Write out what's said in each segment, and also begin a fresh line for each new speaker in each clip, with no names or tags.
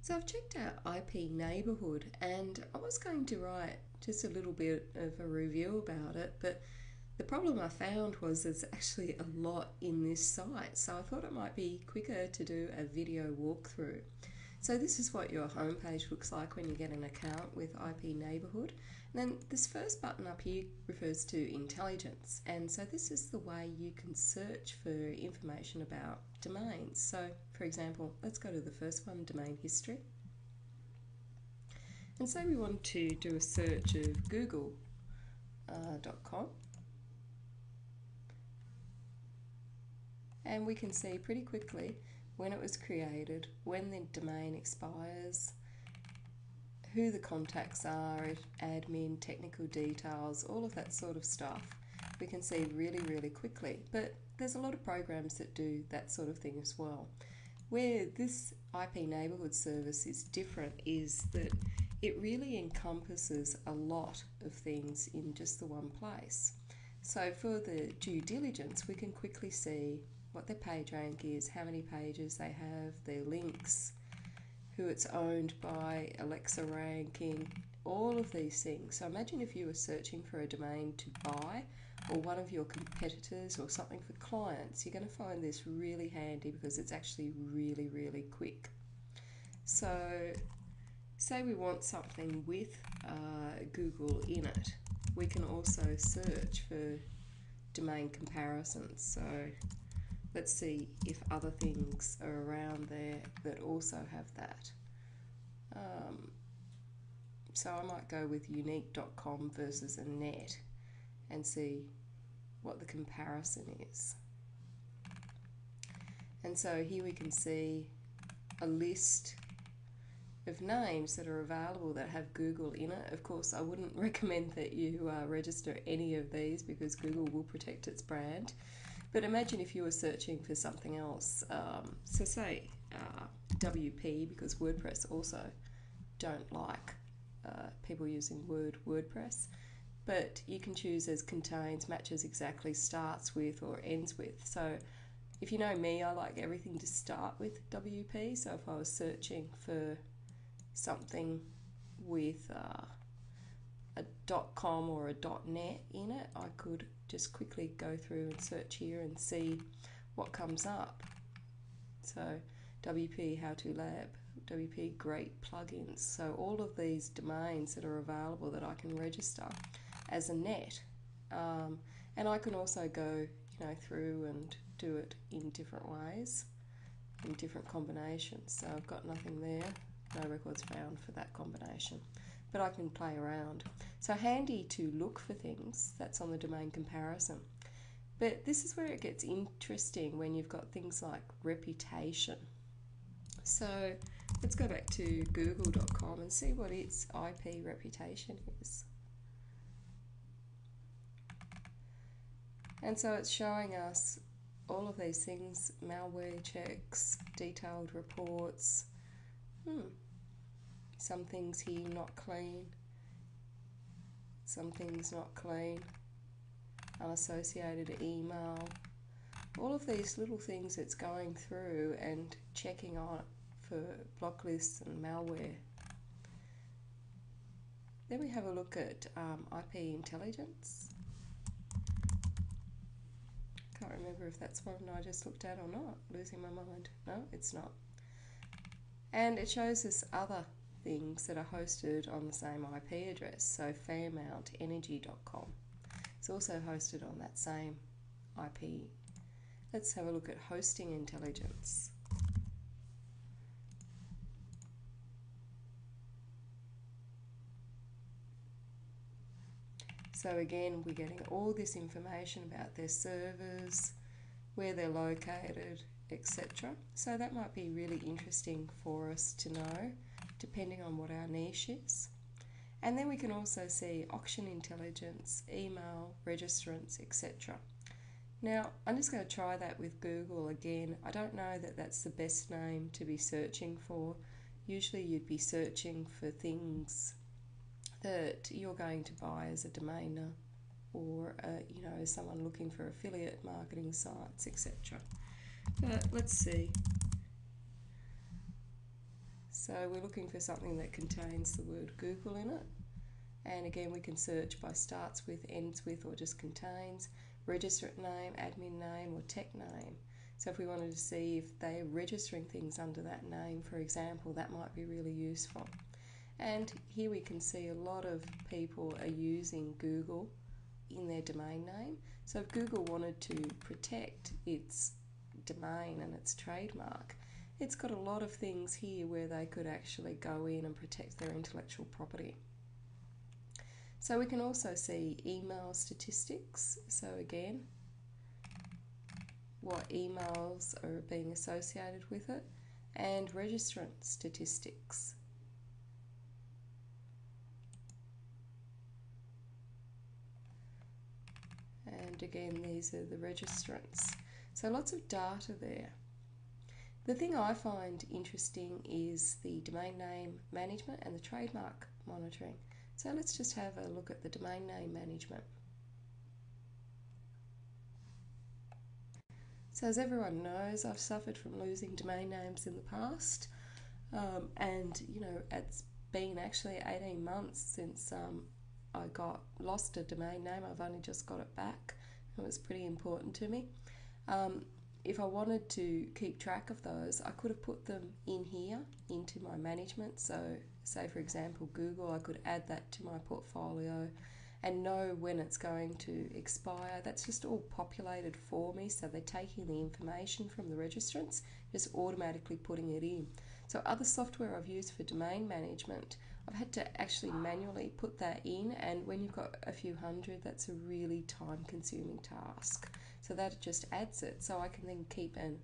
So I've checked out IP Neighbourhood, and I was going to write just a little bit of a review about it, but the problem I found was there's actually a lot in this site, so I thought it might be quicker to do a video walkthrough. So this is what your homepage looks like when you get an account with IP Neighbourhood. And then this first button up here refers to intelligence, and so this is the way you can search for information about domains. So for example, let's go to the first one, domain history. And say we want to do a search of google.com. And we can see pretty quickly when it was created, when the domain expires, who the contacts are, admin, technical details, all of that sort of stuff. We can see really quickly, but there's a lot of programs that do that sort of thing as well. Where this IP Neighbourhood service is different is that it really encompasses a lot of things in just the one place. So for the due diligence, we can quickly see what their page rank is, how many pages they have, their links, who it's owned by, Alexa ranking, all of these things. So imagine if you were searching for a domain to buy or one of your competitors or something for clients, you're going to find this really handy because it's actually really quick. So say we want something with Google in it, we can also search for domain comparisons. So let's see if other things are around there that also have that. So I might go with unique.com versus a net and see what the comparison is. And so here we can see a list of names that are available that have Google in it. Of course, I wouldn't recommend that you register any of these because Google will protect its brand. But imagine if you were searching for something else, so say WP, because WordPress also don't like people using WordPress, but you can choose as contains, matches exactly, starts with or ends with. So if you know me, I like everything to start with WP, so if I was searching for something with a .com or a .net in it, I could just quickly go through and search here and see what comes up. So WP How To Lab, WP Great Plugins, so all of these domains that are available that I can register as a net, and I can also go through and do it in different ways, in different combinations. So I've got nothing there, no records found for that combination, but I can play around. So handy to look for things, that's on the domain comparison. But this is where it gets interesting when you've got things like reputation. So let's go back to google.com and see what its IP reputation is. And so it's showing us all of these things, malware checks, detailed reports, some things here not clean, some things not clean, unassociated email, all of these little things it's going through and checking on for block lists and malware. Then we have a look at IP intelligence. Can't remember if that's one I just looked at or not, losing my mind. No, it's not. And it shows us other things that are hosted on the same IP address, so fairmountenergy.com. It's also hosted on that same IP. Let's have a look at hosting intelligence. So again, we're getting all this information about their servers, where they're located, etc. So that might be really interesting for us to know, depending on what our niche is. And then we can also see auction intelligence, email, registrants, etc. Now, I'm just going to try that with Google again. I don't know that that's the best name to be searching for. Usually you'd be searching for things that you're going to buy as a domainer, or someone looking for affiliate marketing sites, etc. But let's see. So we're looking for something that contains the word Google in it. And again, we can search by starts with, ends with, or just contains, registrant name, admin name, or tech name. So if we wanted to see if they're registering things under that name, for example, that might be really useful. And here we can see a lot of people are using Google in their domain name. So if Google wanted to protect its domain and its trademark, it's got a lot of things here where they could actually go in and protect their intellectual property. So we can also see email statistics. So again, what emails are being associated with it, and registrant statistics. And again, these are the registrants. So lots of data there. The thing I find interesting is the domain name management and the trademark monitoring. So let's just have a look at the domain name management. So as everyone knows, I've suffered from losing domain names in the past, and you know, it's been actually 18 months since I lost a domain name. I've only just got it back. It was pretty important to me. If I wanted to keep track of those, I could have put them in here into my management. So say for example Google, I could add that to my portfolio and know when it's going to expire. That's just all populated for me, so they're taking the information from the registrants, just automatically putting it in. So other software I've used for domain management, I've had to actually manually put that in, and when you've got a few hundred, that's a really time-consuming task. So that just adds it, so I can then keep an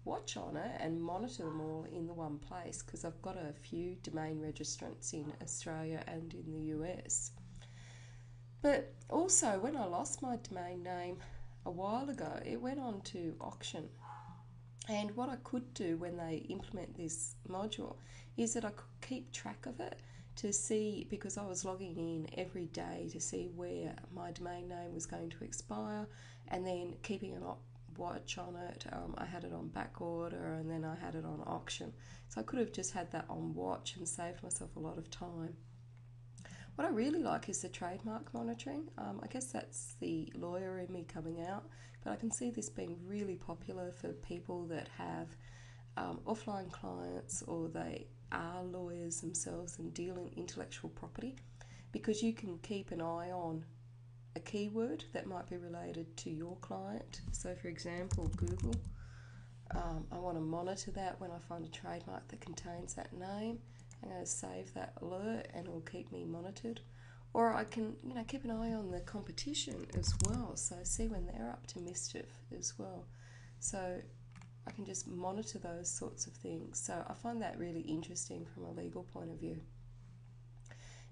watch on it and monitor them all in the one place, because I've got a few domain registrants in Australia and in the US. But also, when I lost my domain name a while ago, it went on to auction. And what I could do when they implement this module is that I could keep track of it to see, because I was logging in every day to see where my domain name was going to expire, and then keeping an watch on it. I had it on back order, and then I had it on auction. So I could have just had that on watch and saved myself a lot of time. What I really like is the trademark monitoring. I guess that's the lawyer in me coming out, but I can see this being really popular for people that have offline clients, or they are lawyers themselves and deal in intellectual property, because you can keep an eye on a keyword that might be related to your client. So for example, Google, I want to monitor that when I find a trademark that contains that name. I'm going to save that alert and it will keep me monitored. Or I can, keep an eye on the competition as well, so see when they're up to mischief as well. So I can just monitor those sorts of things. So I find that really interesting from a legal point of view.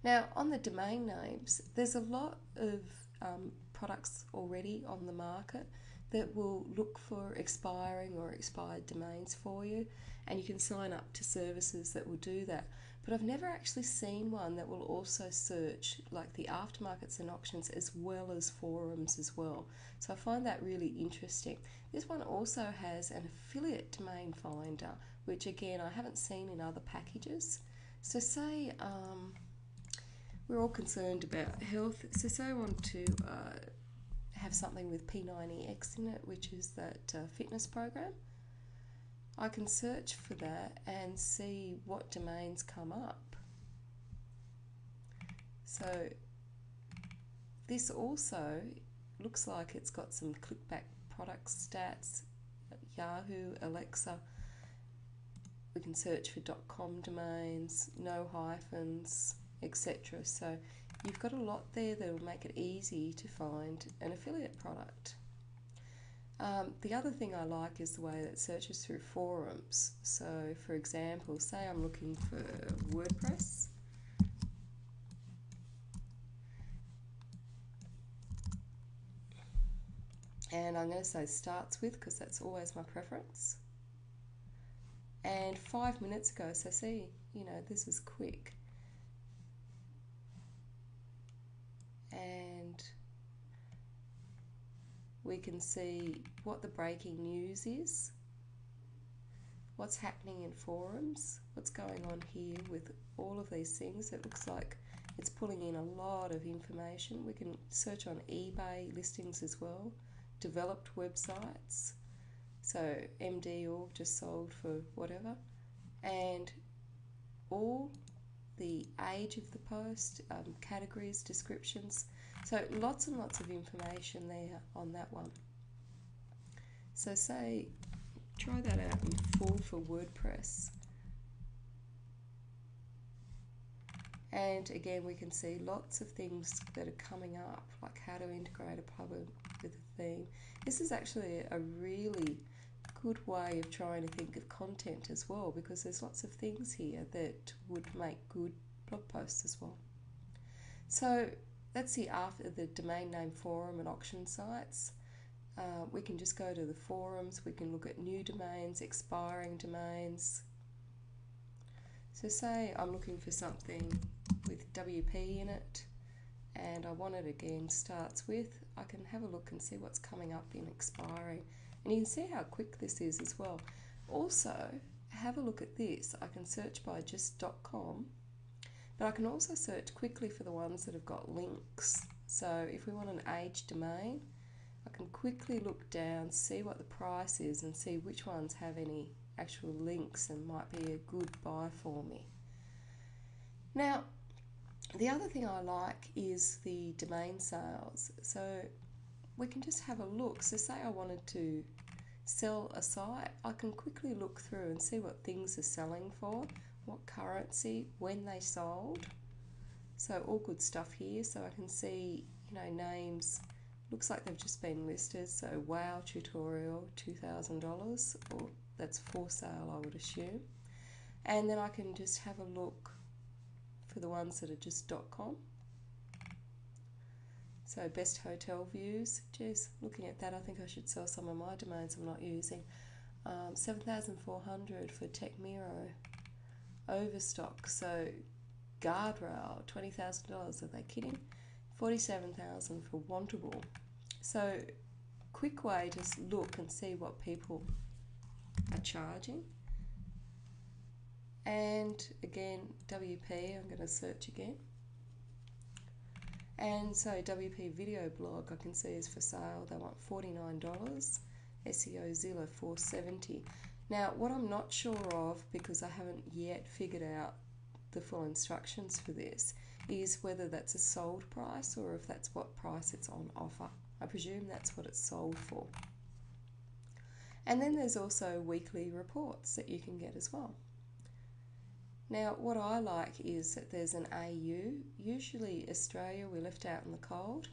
Now, on the domain names, there's a lot of products already on the market that will look for expiring or expired domains for you, and you can sign up to services that will do that. But I've never actually seen one that will also search like the aftermarkets and auctions as well as forums as well. So I find that really interesting. This one also has an affiliate domain finder, which again I haven't seen in other packages. So say we're all concerned about health. So say I want to have something with P90X in it, which is that fitness program. I can search for that and see what domains come up. So this also looks like it's got some clickback product stats, Yahoo, Alexa. We can search for .com domains, no hyphens, etc. So you've got a lot there that will make it easy to find an affiliate product. The other thing I like is the way that it searches through forums. So for example, say I'm looking for WordPress. And I'm going to say starts with, because that's always my preference. And 5 minutes ago, so see, this is quick. And we can see what the breaking news is, what's happening in forums, what's going on here with all of these things. It looks like it's pulling in a lot of information. We can search on eBay listings as well, developed websites. So MD.org just sold for whatever, and all the age of the post, categories, descriptions. So lots and lots of information there on that one. So say, try that out in full for WordPress. And again, we can see lots of things that are coming up, like how to integrate a plugin with a theme. This is actually a really good way of trying to think of content as well, because there's lots of things here that would make good blog posts as well. So that's after the domain name forum and auction sites. We can just go to the forums, we can look at new domains, expiring domains. So say I'm looking for something with WP in it, and I want it again starts with, I can have a look and see what's coming up in expiring. And you can see how quick this is as well. Also, have a look at this. I can search by just .com, but I can also search quickly for the ones that have got links. So if we want an age domain, I can quickly look down, see what the price is, and see which ones have any actual links and might be a good buy for me. Now, the other thing I like is the domain sales. So we can just have a look. So say I wanted to sell a site, I can quickly look through and see what things are selling for, what currency, when they sold. So all good stuff here. So I can see, names. Looks like they've just been listed. So wow tutorial, $2,000, or that's for sale, I would assume. And then I can just have a look for the ones that are just .com. So best hotel views. Geez, looking at that, I think I should sell some of my domains I'm not using. 7,400 for Tech Miro. Overstock. So guardrail, $20,000. Are they kidding? 47,000 for Wantable. So quick way to look and see what people are charging. And again, WP, I'm going to search again. And so WP video blog, I can see is for sale. They want $49. SEO Zilla $470. Now, what I'm not sure of, because I haven't yet figured out the full instructions for this, is whether that's a sold price or if that's what price it's on offer. I presume that's what it's sold for. And then there's also weekly reports that you can get as well. Now, what I like is that there's an AU. Usually Australia we're left out in the cold.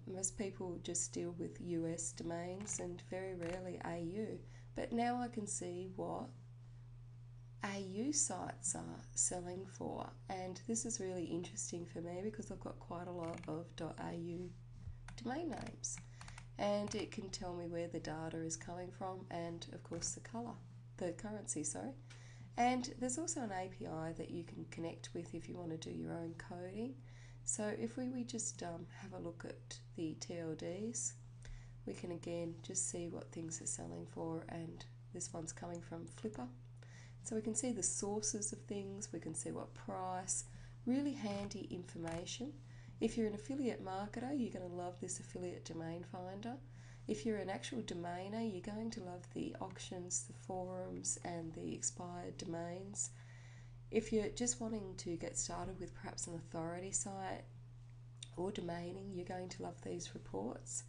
Most people just deal with US domains and very rarely AU. But now I can see what AU sites are selling for, and this is really interesting for me because I've got quite a lot of .au domain names, and it can tell me where the data is coming from and of course the currency, and there's also an API that you can connect with if you want to do your own coding. So if we just have a look at the TLDs, we can again just see what things are selling for, and this one's coming from Flipper. So we can see the sources of things, we can see what price, really handy information. If you're an affiliate marketer, you're going to love this affiliate domain finder. If you're an actual domainer, you're going to love the auctions, the forums, and the expired domains. If you're just wanting to get started with perhaps an authority site or domaining, you're going to love these reports.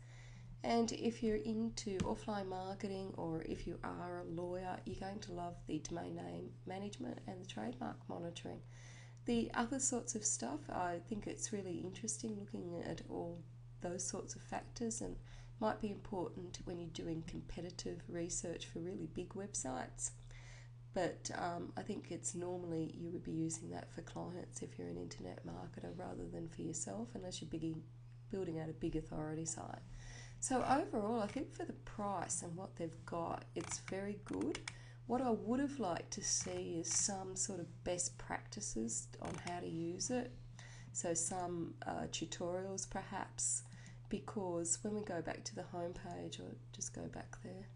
And if you're into offline marketing, or if you are a lawyer, you're going to love the domain name management and the trademark monitoring. The other sorts of stuff, I think it's really interesting looking at all those sorts of factors, and might be important when you're doing competitive research for really big websites. But I think it's normally you would be using that for clients if you're an internet marketer rather than for yourself, unless you're building out a big authority site. So overall, I think for the price and what they've got, it's very good. What I would have liked to see is some sort of best practices on how to use it. So some tutorials perhaps, because when we go back to the home page, or just go back there,